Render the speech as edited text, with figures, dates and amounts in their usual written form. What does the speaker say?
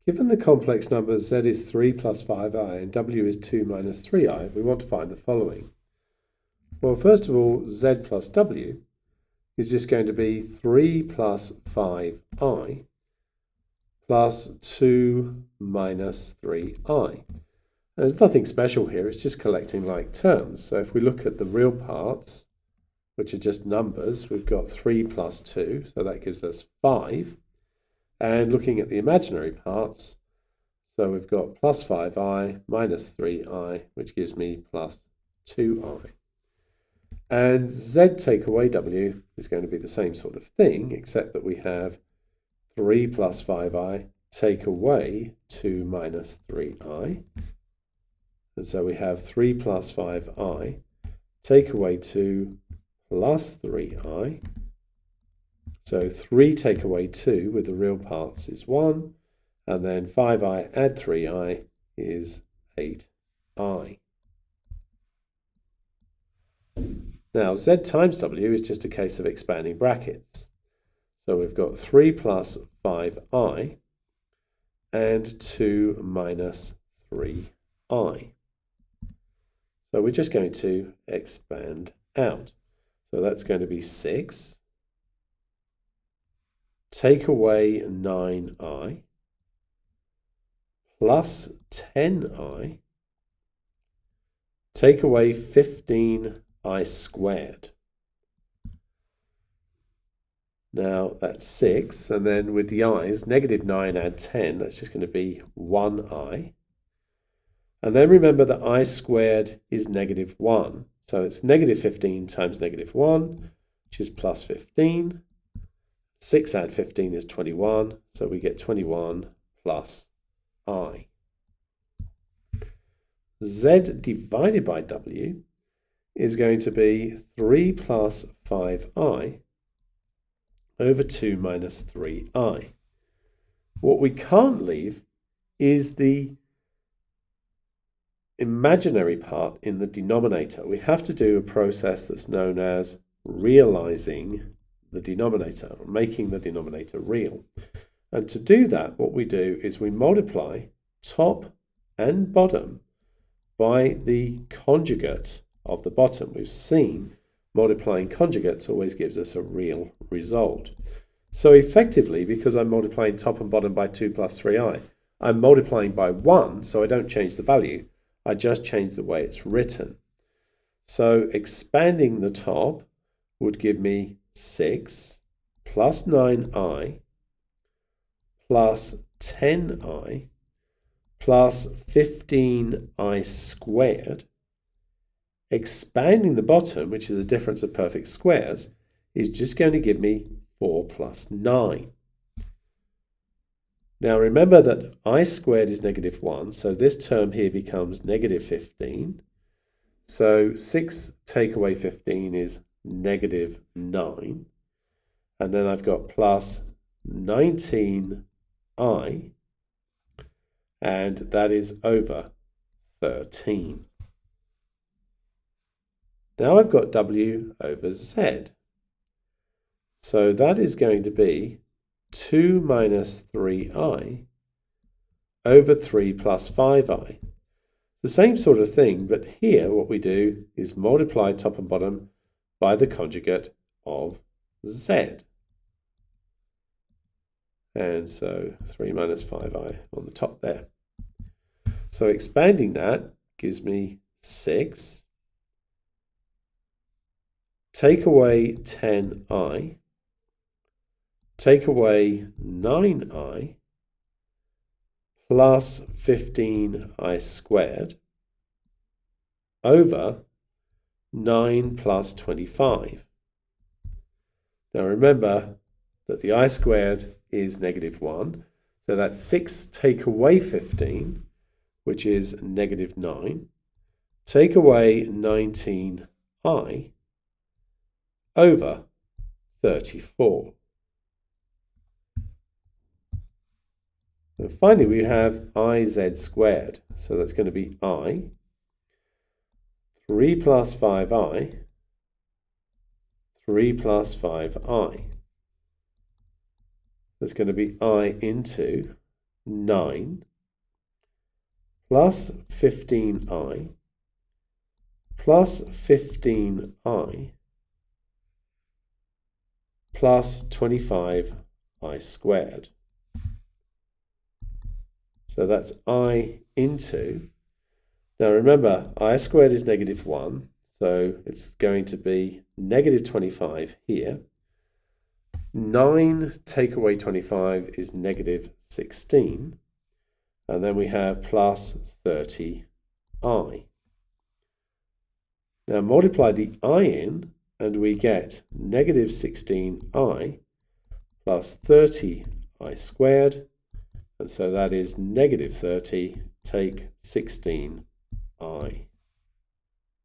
Given the complex numbers z is 3 plus 5i and w is 2 minus 3i, we want to find the following. Well, first of all, z plus w is just going to be 3 plus 5i plus 2 minus 3i. There's nothing special here, it's just collecting like terms. So if we look at the real parts, which are just numbers, we've got 3 plus 2, so that gives us 5. And looking at the imaginary parts, so we've got plus 5i minus 3i, which gives me plus 2i. And z take away w is going to be the same sort of thing, except that we have 3 plus 5i take away 2 minus 3i. And so we have 3 plus 5i take away 2 plus 3i. So 3 take away 2 with the real parts is 1, and then 5i add 3i is 8i. Now z times w is just a case of expanding brackets. So we've got 3 plus 5i and 2 minus 3i. So we're just going to expand out. So that's going to be 6. Take away 9i plus 10i, take away 15i squared. Now that's 6, and then with the i's, negative 9 add 10, that's just going to be 1i. And then remember that I squared is negative 1, so it's negative 15 times negative 1, which is plus 15. 6 add 15 is 21, so we get 21 plus I. Z divided by W is going to be 3 plus 5I over 2 minus 3I. What we can't leave is the imaginary part in the denominator. We have to do a process that's known as realizing the denominator, or making the denominator real. And to do that, what we do is we multiply top and bottom by the conjugate of the bottom. We've seen multiplying conjugates always gives us a real result. So effectively, because I'm multiplying top and bottom by 2 plus 3i, I'm multiplying by 1, so I don't change the value. I just change the way it's written. So expanding the top would give me 6 plus 9i plus 10i plus 15i squared. Expanding the bottom, which is a difference of perfect squares, is just going to give me 4 plus 9. Now remember that I squared is negative 1, so this term here becomes negative 15. So 6 take away 15 is negative 9. And then I've got plus 19i, and that is over 13. Now I've got w over z. So that is going to be 2 minus 3i over 3 plus 5i. The same sort of thing, but here what we do is multiply top and bottom by the conjugate of z. And so 3 minus 5i on the top there. So expanding that gives me 6. Take away 10i. Take away 9i plus 15i squared over 9 plus 25. Now remember that the I squared is negative 1, so that's 6 take away 15, which is negative 9. Take away 19i over 34. And finally, we have iz squared. So that's going to be I. 3 plus 5i. 3 plus 5i. That's going to be I into 9 plus 15i plus 15i plus 25i squared. So that's I into, now remember, I squared is negative 1, so it's going to be negative 25 here. 9 take away 25 is negative 16. And then we have plus 30i. Now multiply the I in, and we get negative 16i plus 30i squared. And so that is negative 30, take 16i.